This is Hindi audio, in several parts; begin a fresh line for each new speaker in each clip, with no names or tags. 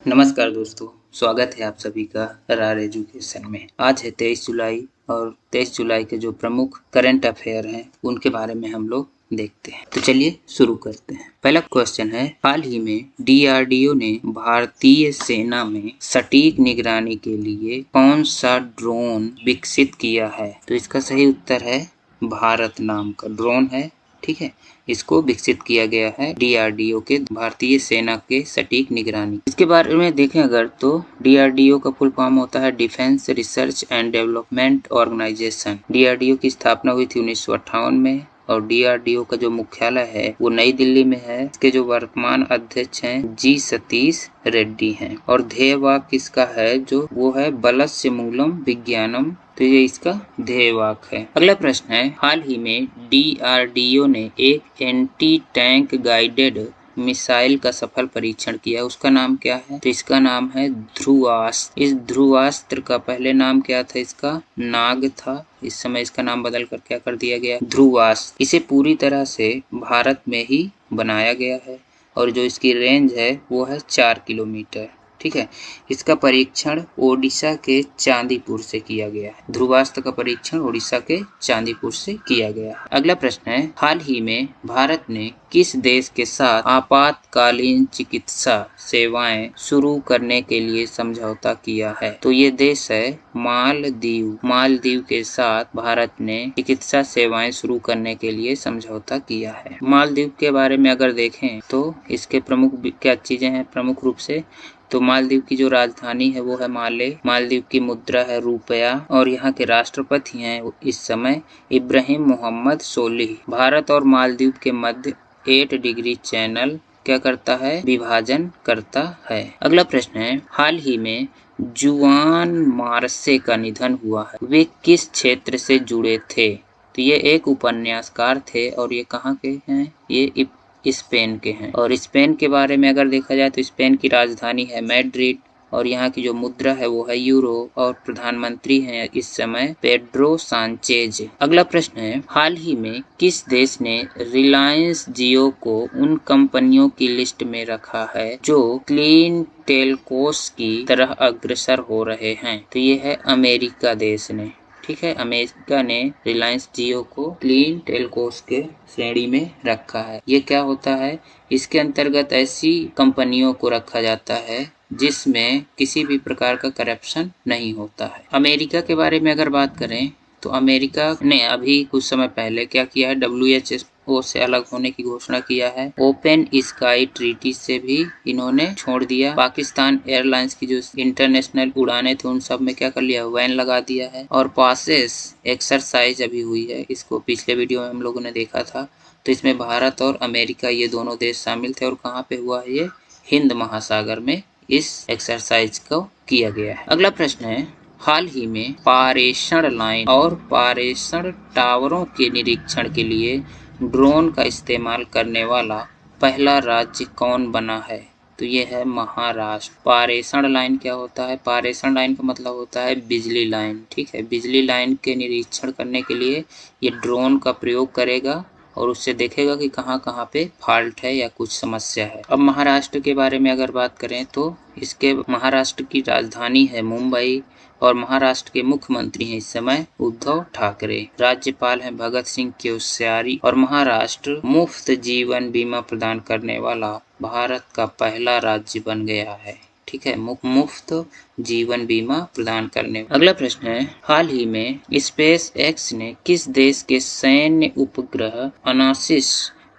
नमस्कार दोस्तों, स्वागत है आप सभी का रार एजुकेशन में। आज है 23 जुलाई और 23 जुलाई के जो प्रमुख करंट अफेयर हैं उनके बारे में हम लोग देखते हैं। तो चलिए शुरू करते हैं। पहला क्वेश्चन है, हाल ही में DRDO ने भारतीय सेना में सटीक निगरानी के लिए कौन सा ड्रोन विकसित किया है? तो इसका सही उत्तर है भारत नाम का ड्रोन है। ठीक है, इसको विकसित किया गया है DRDO के भारतीय सेना के सटीक निगरानी। इसके बारे में देखें अगर तो DRDO का फुल फॉर्म होता है defence research and development organisation. DRDO की स्थापना हुई थी 1958 में और DRDO का जो मुख्यालय है वो नई दिल्ली में है। इसके जो वर्तमान अध्यक्ष हैं जी सतीश रेड्डी हैं और ध्येय वाक्य इसका है जो वो है बलस्य मूलम विज्ञानम। तो ये इसका ध्येय वाक्य है। अगला प्रश्न है, हाल ही में DRDO ने एक एंटी टैंक गाइडेड मिसाइल का सफल परीक्षण किया, उसका नाम क्या है? तो इसका नाम है ध्रुवास्त्र। इस ध्रुवास्त्र का पहले नाम क्या था? इसका नाग था। इस समय इसका नाम बदल कर क्या कर दिया गया? ध्रुवास्त्र। इसे पूरी तरह से भारत में ही बनाया गया है और जो इसकी रेंज है वो है 4 किलोमीटर। ठीक है, इसका परीक्षण ओडिशा के चांदीपुर से किया गया है। ध्रुवास्त्र का परीक्षण ओडिशा के चांदीपुर से किया गया है। अगला प्रश्न है, हाल ही में भारत ने किस देश के साथ आपातकालीन चिकित्सा सेवाएं शुरू करने के लिए समझौता किया है? तो ये देश है मालदीव। मालदीव के साथ भारत ने चिकित्सा सेवाएं शुरू करने के लिए समझौता किया है। मालदीव के बारे में अगर देखें तो इसके प्रमुख क्या चीजें हैं? प्रमुख रूप से तो मालदीव की जो राजधानी है वो है माले। मालदीव की मुद्रा है रुपया और यहाँ के राष्ट्रपति हैं इस समय इब्राहिम मोहम्मद सोलिह। भारत और मालदीव के मध्य 8 डिग्री चैनल क्या करता है? विभाजन करता है। अगला प्रश्न है, हाल ही में जुआन मार्से का निधन हुआ है, वे किस क्षेत्र से जुड़े थे? तो ये एक उपन्यासकार थे और ये कहाँ के हैं? ये स्पेन के हैं। और स्पेन के बारे में अगर देखा जाए तो स्पेन की राजधानी है मैड्रिड और यहाँ की जो मुद्रा है वो है यूरो और प्रधानमंत्री हैं इस समय पेड्रो सांचेज। अगला प्रश्न है, हाल ही में किस देश ने रिलायंस जियो को उन कंपनियों की लिस्ट में रखा है जो क्लीन टेलकोस की तरह अग्रसर हो रहे हैं? तो ये है अमेरिका देश ने। ठीक है, अमेरिका ने रिलायंस जियो को क्लीन टेलकोस के श्रेणी में रखा है। ये क्या होता है? इसके अंतर्गत ऐसी कंपनियों को रखा जाता है जिसमें किसी भी प्रकार का करप्शन नहीं होता है। अमेरिका के बारे में अगर बात करें तो अमेरिका ने अभी कुछ समय पहले क्या किया है? WHO से अलग होने की घोषणा किया है। ओपन स्काई ट्रीटी से भी इन्होंने छोड़ दिया। पाकिस्तान एयरलाइंस की जो इंटरनेशनल उड़ानें थी उन सब में क्या कर लिया? बैन लगा दिया है। और पासेस एक्सरसाइज अभी हुई है, इसको पिछले वीडियो में हम लोगों ने देखा था। तो इसमें भारत और अमेरिका ये दोनों देश शामिल थे और कहाँ पे हुआ है? ये हिंद महासागर में इस एक्सरसाइज को किया गया है। अगला प्रश्न है, हाल ही में पारेषण लाइन और पारेषण टावरों के निरीक्षण के लिए ड्रोन का इस्तेमाल करने वाला पहला राज्य कौन बना है? तो ये है महाराष्ट्र। पारेषण लाइन क्या होता है? पारेषण लाइन का मतलब होता है बिजली लाइन। ठीक है, बिजली लाइन के निरीक्षण करने के लिए ये ड्रोन का प्रयोग करेगा और उससे देखेगा कि कहाँ कहाँ पे फॉल्ट है या कुछ समस्या है। अब महाराष्ट्र के बारे में अगर बात करें तो इसके महाराष्ट्र की राजधानी है मुंबई और महाराष्ट्र के मुख्यमंत्री हैं इस समय उद्धव ठाकरे। राज्यपाल हैं भगत सिंह कोश्यारी और महाराष्ट्र मुफ्त जीवन बीमा प्रदान करने वाला भारत का पहला राज्य बन गया है। ठीक है, मुफ्त जीवन बीमा प्रदान करने। अगला प्रश्न है, हाल ही में स्पेस एक्स ने किस देश के सैन्य उपग्रह अनासिस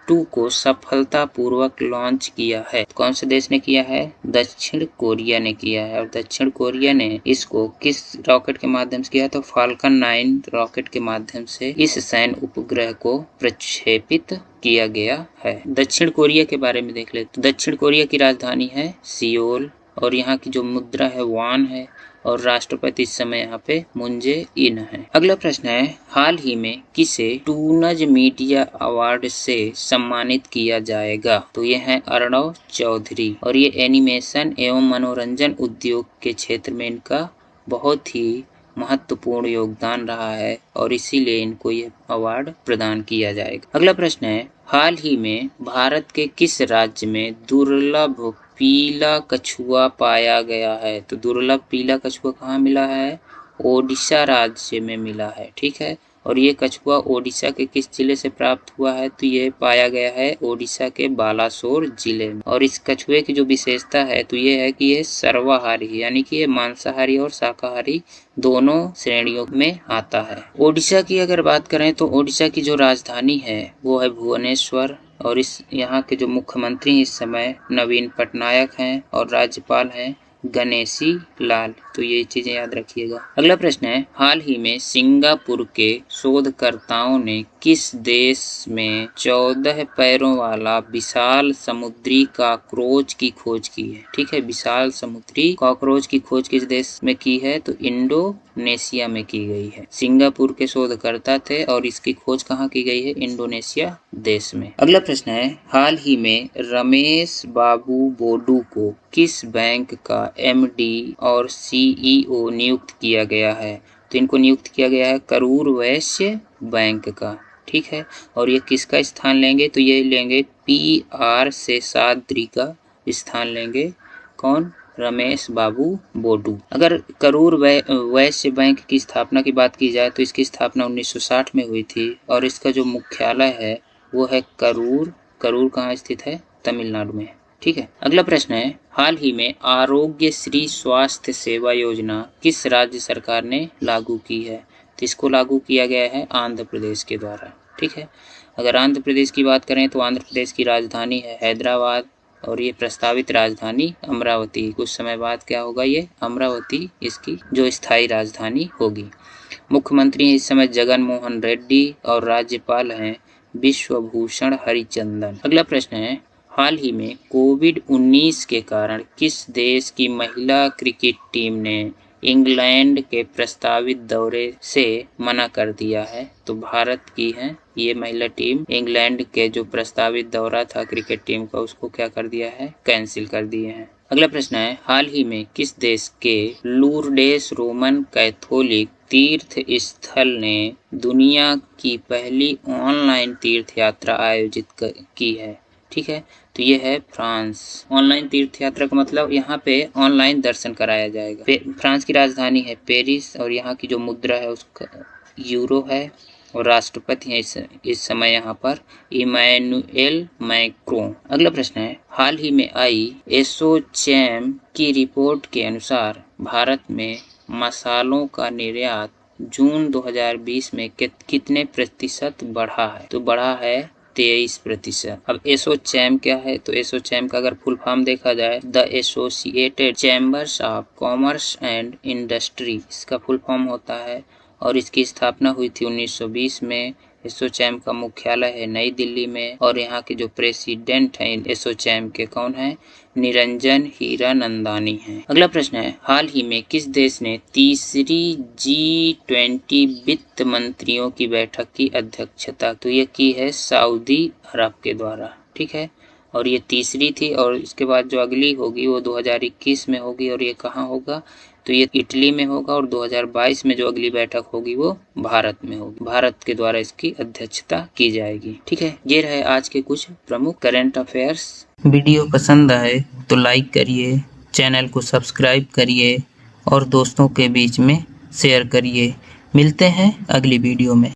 2 को सफलतापूर्वक लॉन्च किया है? कौन से देश ने किया है? दक्षिण कोरिया ने किया है। और दक्षिण कोरिया ने इसको किस रॉकेट के माध्यम से किया? तो फाल्कन 9 रॉकेट के माध्यम से इस सैन्य उपग्रह को प्रक्षेपित किया गया है। दक्षिण कोरिया के बारे में देख लेते। दक्षिण कोरिया की राजधानी है सियोल और यहाँ की जो मुद्रा है वान है और राष्ट्रपति इस समय यहाँ पे मून जे इन है। अगला प्रश्न है, हाल ही में किसे टूनज मीडिया अवार्ड से सम्मानित किया जाएगा? तो ये है अर्णव चौधरी और ये एनिमेशन एवं मनोरंजन उद्योग के क्षेत्र में इनका बहुत ही महत्वपूर्ण योगदान रहा है और इसीलिए इनको ये अवार्ड प्रदान किया जाएगा। अगला प्रश्न है, हाल ही में भारत के किस राज्य में दुर्लभ पीला कछुआ पाया गया है। तो दुर्लभ पीला कछुआ कहाँ मिला है? ओडिशा राज्य में मिला है। ठीक है, और ये कछुआ ओडिशा के किस जिले से प्राप्त हुआ है? तो ये पाया गया है ओडिशा के बालासोर जिले में। और इस कछुए की जो विशेषता है तो ये है कि ये सर्वाहारी यानी कि ये मांसाहारी और शाकाहारी दोनों श्रेणियों में आता है। ओडिशा की अगर बात करें तो ओडिशा की जो राजधानी है वो है भुवनेश्वर, और इस यहाँ के जो मुख्यमंत्री इस समय नवीन पटनायक हैं और राज्यपाल हैं गणेशी लाल। तो ये चीजें याद रखिएगा। अगला प्रश्न है, हाल ही में सिंगापुर के शोधकर्ताओं ने किस देश में 14 पैरों वाला विशाल समुद्री कॉकरोच की खोज की है? ठीक है, विशाल समुद्री कॉकरोच की खोज किस देश में की है? तो इंडोनेशिया में की गई है। सिंगापुर के शोधकर्ता थे और इसकी खोज कहाँ की गई है? इंडोनेशिया देश में। अगला प्रश्न है, हाल ही में रमेश बाबू बोडू को किस बैंक का एमडी और सीईओ नियुक्त किया गया है? तो इनको नियुक्त किया गया है करूर वैश्य बैंक का। ठीक है, और ये किसका स्थान लेंगे? तो ये लेंगे PR शेषाद्री का स्थान लेंगे। कौन? रमेश बाबू बोडू। अगर करूर वैश्य बैंक की स्थापना की बात की जाए तो इसकी स्थापना 1960 में हुई थी और इसका जो मुख्यालय है वो है करूर। करूर कहाँ स्थित है? तमिलनाडु में। ठीक है, अगला प्रश्न है, हाल ही में आरोग्य श्री स्वास्थ्य सेवा योजना किस राज्य सरकार ने लागू की है? तो इसको लागू किया गया है आंध्र प्रदेश के द्वारा। ठीक है, अगर आंध्र प्रदेश की बात करें तो आंध्र प्रदेश की राजधानी है हैदराबाद और ये प्रस्तावित राजधानी अमरावती। कुछ समय बाद क्या होगा? ये अमरावती इसकी जो स्थायी राजधानी होगी। मुख्यमंत्री इस समय जगन मोहन रेड्डी और राज्यपाल हैं विश्वभूषण हरिचंदन। अगला प्रश्न है, हाल ही में कोविड-19 के कारण किस देश की महिला क्रिकेट टीम ने इंग्लैंड के प्रस्तावित दौरे से मना कर दिया है? तो भारत की है ये महिला टीम। इंग्लैंड के जो प्रस्तावित दौरा था क्रिकेट टीम का उसको क्या कर दिया है? कैंसिल कर दिए हैं। अगला प्रश्न है, हाल ही में किस देश के लूरडेस रोमन कैथोलिक तीर्थ स्थल ने दुनिया की पहली ऑनलाइन तीर्थ यात्रा आयोजित की है? ठीक है, तो ये है फ्रांस। ऑनलाइन तीर्थ यात्रा का मतलब यहाँ पे ऑनलाइन दर्शन कराया जाएगा। फ्रांस की राजधानी है पेरिस और यहाँ की जो मुद्रा है उसका यूरो है और राष्ट्रपति हैं इस समय यहाँ पर इमैनुएल मैक्रों। अगला प्रश्न है, हाल ही में आई एसोचैम की रिपोर्ट के अनुसार भारत में मसालों का निर्यात जून 2020 में कितने प्रतिशत बढ़ा है? तो बढ़ा है 23%। अब एसोचैम क्या है? तो एसोचैम का अगर फुल फॉर्म देखा जाए the associated chambers of commerce and industry, इसका फुल फॉर्म होता है और इसकी स्थापना हुई थी 1920 में। एसोचैम का मुख्यालय है नई दिल्ली में और यहाँ के जो प्रेसिडेंट हैं एसोचैम के कौन हैं? निरंजन हीरानंदानी हैं। अगला प्रश्न है, हाल ही में किस देश ने तीसरी G20 वित्त मंत्रियों की बैठक की अध्यक्षता? तो ये की है सऊदी अरब के द्वारा। ठीक है, और ये तीसरी थी और इसके बाद जो अगली होगी वो 2021 में होगी और ये कहाँ होगा? तो ये इटली में होगा और 2022 में जो अगली बैठक होगी वो भारत में होगी। भारत के द्वारा इसकी अध्यक्षता की जाएगी। ठीक है, ये रहे आज के कुछ प्रमुख करंट अफेयर्स। वीडियो पसंद आए तो लाइक करिए, चैनल को सब्सक्राइब करिए और दोस्तों के बीच में शेयर करिए। मिलते हैं अगली वीडियो में।